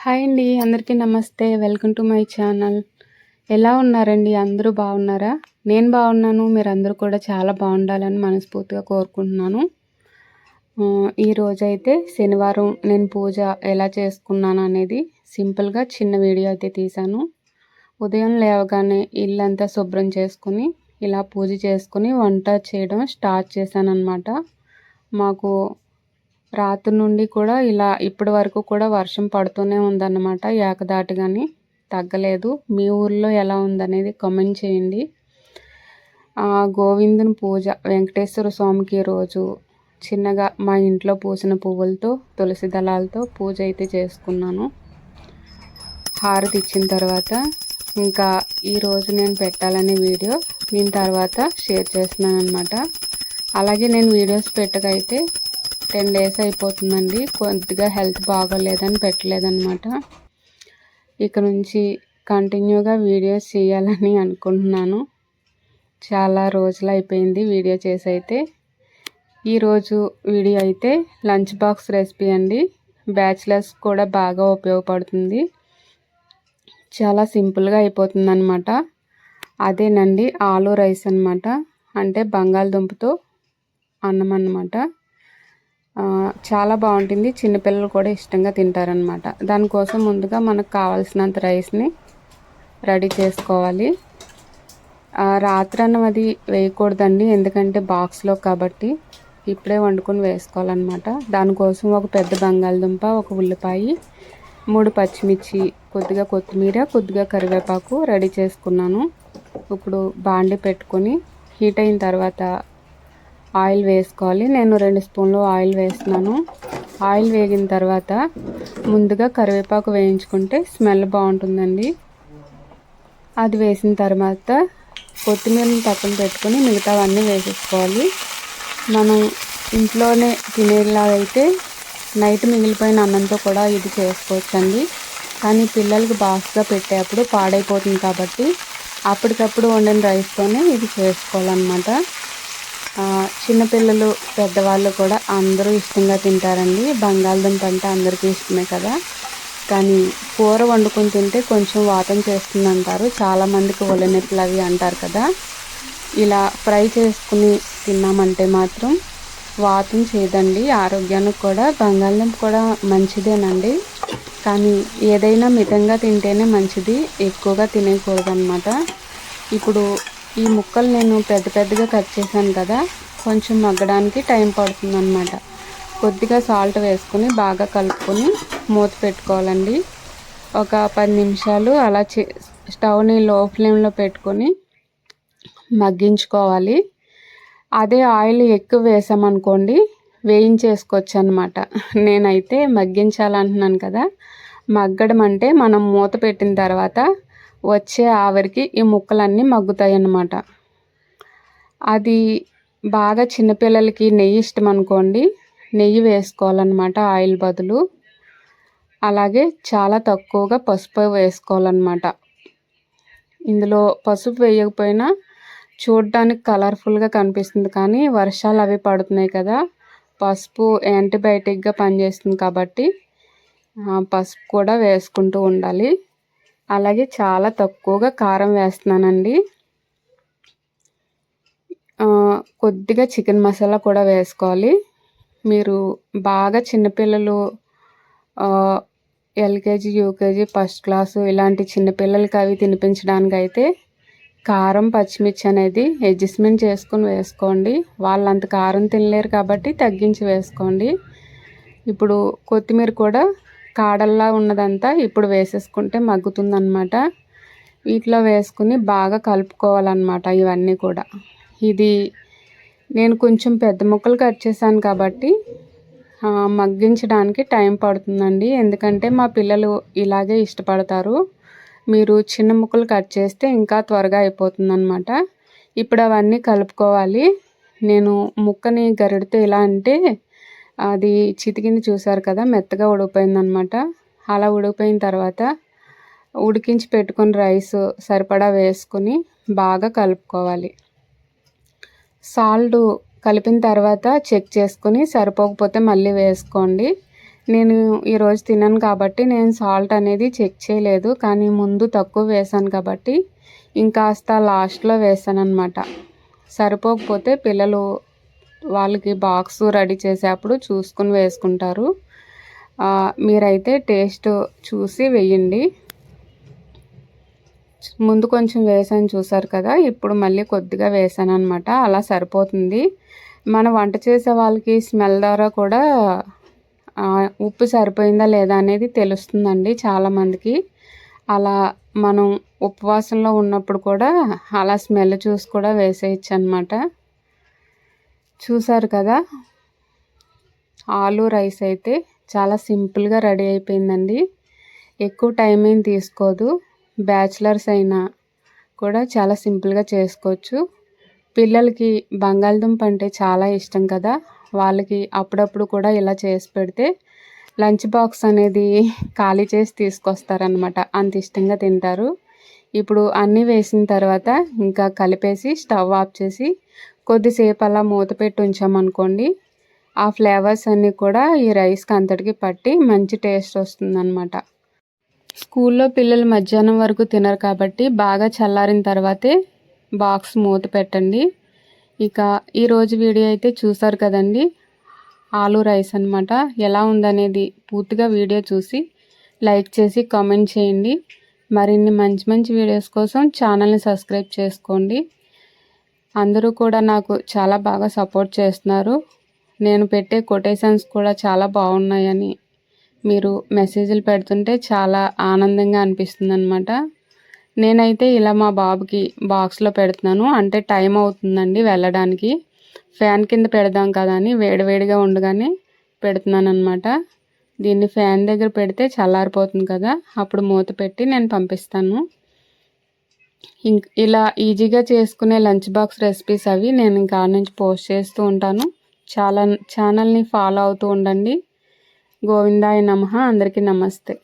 Hi అండి. అందరికీ నమస్తే. Welcome to my channel. ఎలా ఉన్నారండి? అందరూ బాగున్నారా? నేను బాగున్నాను. మీరందరూ కూడా చాలా బాగుండాలని మనస్ఫూర్తిగా కోరుకుంటున్నాను. ఈరోజైతే శనివారం నేను పూజ ఎలా చేసుకున్నాను అనేది సింపుల్గా చిన్న వీడియో అయితే తీశాను. ఉదయం లేవగానే ఇల్లంతా శుభ్రం చేసుకుని ఇలా పూజ చేసుకుని వంట చేయడం స్టార్ట్ చేశాను అన్నమాట. మాకు రాత్రి నుండి కూడా ఇలా ఇప్పటి వరకు కూడా వర్షం పడుతూనే ఉందన్నమాట. ఏకదాటిగాని తగ్గలేదు. మీ ఊర్లో ఎలా ఉందనేది కామెంట్ చేయండి. గోవిందుని పూజ వెంకటేశ్వర స్వామికి రోజు చిన్నగా మా ఇంట్లో పూసిన పువ్వులతో తులసి దళాలతో పూజ అయితే చేసుకున్నాను. హారతి ఇచ్చిన తర్వాత ఇంకా ఈరోజు నేను పెట్టాలనే వీడియో దీని తర్వాత షేర్ చేస్తున్నాను అనమాట. అలాగే నేను వీడియోస్ పెట్టకైతే 10 days అయిపోతుందండి. కొద్దిగా హెల్త్ బాగోలేదని పెట్టలేదన్నమాట. ఇక నుంచి కంటిన్యూగా వీడియోస్ చేయాలని అనుకుంటున్నాను. చాలా రోజులు అయిపోయింది వీడియో చేసి అయితే. ఈరోజు వీడియో అయితే లంచ్ బాక్స్ రెసిపీ అండి. బ్యాచిలర్స్ కూడా బాగా ఉపయోగపడుతుంది. చాలా సింపుల్గా అయిపోతుంది అనమాట. అదేనండి ఆలు రైస్ అనమాట. అంటే బంగాళదుంపతో అన్నం అన్నమాట. చాలా బాగుంటుంది. చిన్నపిల్లలు కూడా ఇష్టంగా తింటారనమాట. దానికోసం ముందుగా మనకు కావాల్సినంత రైస్ని రెడీ చేసుకోవాలి. రాత్రి అన్నం అది వేయకూడదండి, ఎందుకంటే బాక్స్లో కాబట్టి ఇప్పుడే వండుకొని వేసుకోవాలన్నమాట. దానికోసం ఒక పెద్ద బంగాళదుంప, ఒక ఉల్లిపాయ, 3 పచ్చిమిర్చి, కొద్దిగా కొత్తిమీర, కొద్దిగా కరివేపాకు రెడీ చేసుకున్నాను. ఇప్పుడు బాండి పెట్టుకొని హీట్ అయిన తర్వాత ఆయిల్ వేసుకోవాలి. నేను 2 స్పూన్లు ఆయిల్ వేస్తున్నాను. ఆయిల్ వేగిన తర్వాత ముందుగా కరివేపాకు వేయించుకుంటే స్మెల్ బాగుంటుందండి. అది వేసిన తర్వాత కొత్తిమీరని పక్కన పెట్టుకొని మిగతావన్నీ వేసేసుకోవాలి. మనం ఇంట్లోనే తినేలాగైతే నైట్ మిగిలిపోయిన అన్నంతో కూడా ఇది చేసుకోవచ్చండి. కానీ పిల్లలకి బాక్స్గా పెట్టేటప్పుడు పాడైపోతుంది కాబట్టి అప్పటికప్పుడు వండిన రైస్తోనే ఇది చేసుకోవాలన్నమాట. చిన్నపిల్లలు పెద్దవాళ్ళు కూడా అందరూ ఇష్టంగా తింటారండి. బంగాళదుంప అంటే అందరికీ ఇష్టమే కదా. కానీ కూర వండుకొని తింటే కొంచెం వాతం చేస్తుంది అంటారు. చాలామందికి ఒళ్ళు నొప్పులు అవి అంటారు కదా. ఇలా ఫ్రై చేసుకుని తిన్నామంటే మాత్రం వాతం చేయదండి. ఆరోగ్యానికి కూడా బంగాళదుంప కూడా మంచిదేనండి. కానీ ఏదైనా మితంగా తింటేనే మంచిది, ఎక్కువగా తినేయకూడదు అన్నమాట. ఇప్పుడు ఈ ముక్కలు నేను పెద్దగా కట్ చేశాను కదా, కొంచెం మగ్గడానికి టైం పడుతుంది అన్నమాట. కొద్దిగా సాల్ట్ వేసుకొని బాగా కలుపుకొని మూత పెట్టుకోవాలండి. ఒక 10 నిమిషాలు అలా స్టవ్ని లో ఫ్లేమ్లో పెట్టుకొని మగ్గించుకోవాలి. అదే ఆయిల్ ఎక్కువ వేసామనుకోండి వేయించేసుకోవచ్చు అన్నమాట. నేనైతే మగ్గించాలంటున్నాను కదా. మగ్గడం అంటే మనం మూత పెట్టిన తర్వాత వచ్చే ఆవిరికి ఈ ముక్కలన్నీ మగ్గుతాయి అన్నమాట. అది బాగా చిన్నపిల్లలకి నెయ్యి ఇష్టం అనుకోండి, నెయ్యి వేసుకోవాలన్నమాట ఆయిల్ బదులు. అలాగే చాలా తక్కువగా పసుపు వేసుకోవాలన్నమాట. ఇందులో పసుపు వేయకపోయినా చూడడానికి కలర్ఫుల్గా కనిపిస్తుంది, కానీ వర్షాలు అవి పడుతున్నాయి కదా, పసుపు యాంటీబయాటిక్గా పనిచేస్తుంది కాబట్టి పసుపు కూడా వేసుకుంటూ ఉండాలి. అలాగే చాలా తక్కువగా కారం వేస్తున్నానండి. కొద్దిగా చికెన్ మసాలా కూడా వేసుకోవాలి. మీరు బాగా చిన్నపిల్లలు ఎల్కేజీ, యూకేజీ, ఫస్ట్ క్లాసు ఇలాంటి చిన్నపిల్లలకి అవి తినిపించడానికి అయితే కారం, పచ్చిమిర్చి అనేది అడ్జస్ట్మెంట్ చేసుకొని వేసుకోండి. వాళ్ళంత కారం తినలేరు కాబట్టి తగ్గించి వేసుకోండి. ఇప్పుడు కొత్తిమీర కూడా కాడల్లా ఉన్నదంతా ఇప్పుడు వేసేసుకుంటే మగ్గుతుందన్నమాట. వీటిలో వేసుకుని బాగా కలుపుకోవాలన్నమాట ఇవన్నీ కూడా. ఇది నేను కొంచెం పెద్ద ముక్కలు కట్ చేశాను కాబట్టి మగ్గించడానికి టైం పడుతుందండి, ఎందుకంటే మా పిల్లలు ఇలాగే ఇష్టపడతారు. మీరు చిన్న ముక్కలు కట్ చేస్తే ఇంకా త్వరగా అయిపోతుందన్నమాట. ఇప్పుడు అవన్నీ కలుపుకోవాలి. నేను ముక్కని గరిటతో ఇలా అంటే అది చితికింది, చూసారు కదా, మెత్తగా ఉడికిపోయిందనమాట. అలా ఉడికిపోయిన తర్వాత ఉడికించి పెట్టుకుని రైస్ సరిపడా వేసుకుని బాగా కలుపుకోవాలి. సాల్ట్ కలిపిన తర్వాత చెక్ చేసుకుని సరిపోకపోతే మళ్ళీ వేసుకోండి. నేను ఈరోజు తిన్నాను కాబట్టి నేను సాల్ట్ అనేది చెక్ చేయలేదు, కానీ ముందు తక్కువ వేసాను కాబట్టి ఇంకాస్త లాస్ట్లో వేసాను అనమాట. సరిపోకపోతే పిల్లలు వాళ్ళకి బాక్స్ రెడీ చేసేటప్పుడు చూసుకుని వేసుకుంటారు. మీరైతే టేస్ట్ చూసి వేయండి. ముందు కొంచెం వేసాను చూసారు కదా, ఇప్పుడు మళ్ళీ కొద్దిగా వేసాను అనమాట. అలా సరిపోతుంది. మన వంట చేసే వాళ్ళకి స్మెల్ ద్వారా కూడా ఉప్పు సరిపోయిందా లేదా అనేది తెలుస్తుందండి చాలామందికి. అలా మనం ఉపవాసంలో ఉన్నప్పుడు కూడా అలా స్మెల్ చూసి కూడా వేసేయచ్చు అనమాట. చూసారు కదా, ఆలు రైస్ అయితే చాలా సింపుల్గా రెడీ అయిపోయిందండి. ఎక్కువ టైం ఏం తీసుకోదు. బ్యాచిలర్స్ అయినా కూడా చాలా సింపుల్గా చేసుకోవచ్చు. పిల్లలకి బంగాళదుంప అంటే చాలా ఇష్టం కదా, వాళ్ళకి అప్పుడప్పుడు కూడా ఇలా చేసి పెడితే లంచ్ బాక్స్ అనేది ఖాళీ చేసి తీసుకొస్తారనమాట. అంత ఇష్టంగా తింటారు. ఇప్పుడు అన్నీ వేసిన తర్వాత ఇంకా కలిపేసి స్టవ్ ఆఫ్ చేసి కొద్దిసేపు అలా మూత పెట్టి ఉంచామనుకోండి, ఆ ఫ్లేవర్స్ అన్నీ కూడా ఈ రైస్కి అంతటికి పట్టి మంచి టేస్ట్ వస్తుందన్నమాట. స్కూల్లో పిల్లలు మధ్యాహ్నం వరకు తినరు కాబట్టి బాగా చల్లారిన తర్వాతే బాక్స్ మూత పెట్టండి. ఇక ఈరోజు వీడియో అయితే చూసారు కదండి, ఆలు రైస్ అనమాట. ఎలా ఉందనేది పూర్తిగా వీడియో చూసి లైక్ చేసి కామెంట్ చేయండి. మరిన్ని మంచి మంచి వీడియోస్ కోసం ఛానల్ని సబ్స్క్రైబ్ చేసుకోండి. అందరూ కూడా నాకు చాలా బాగా సపోర్ట్ చేస్తున్నారు. నేను పెట్టే కొటేషన్స్ కూడా చాలా బాగున్నాయని మీరు మెసేజ్లు పెడుతుంటే చాలా ఆనందంగా అనిపిస్తుంది అనమాట. నేనైతే ఇలా మా బాబుకి బాక్స్లో పెడుతున్నాను. అంటే టైం అవుతుందండి వెళ్ళడానికి, ఫ్యాన్ కింద పెడదాం కదా అని వేడివేడిగా ఉండగానే పెడుతున్నాను అనమాట. దీన్ని ఫ్యాన్ దగ్గర పెడితే చల్లారిపోతుంది కదా, అప్పుడు మూత పెట్టి నేను పంపిస్తాను. ఇలా ఈజీగా చేసుకునే లంచ్ బాక్స్ రెసిపీస్ అవి నేను ఇంకా నుంచి పోస్ట్ చేస్తూ ఉంటాను. ఛానల్ని ఫాలో అవుతూ ఉండండి. గోవిందాయ నమః. అందరికీ నమస్తే.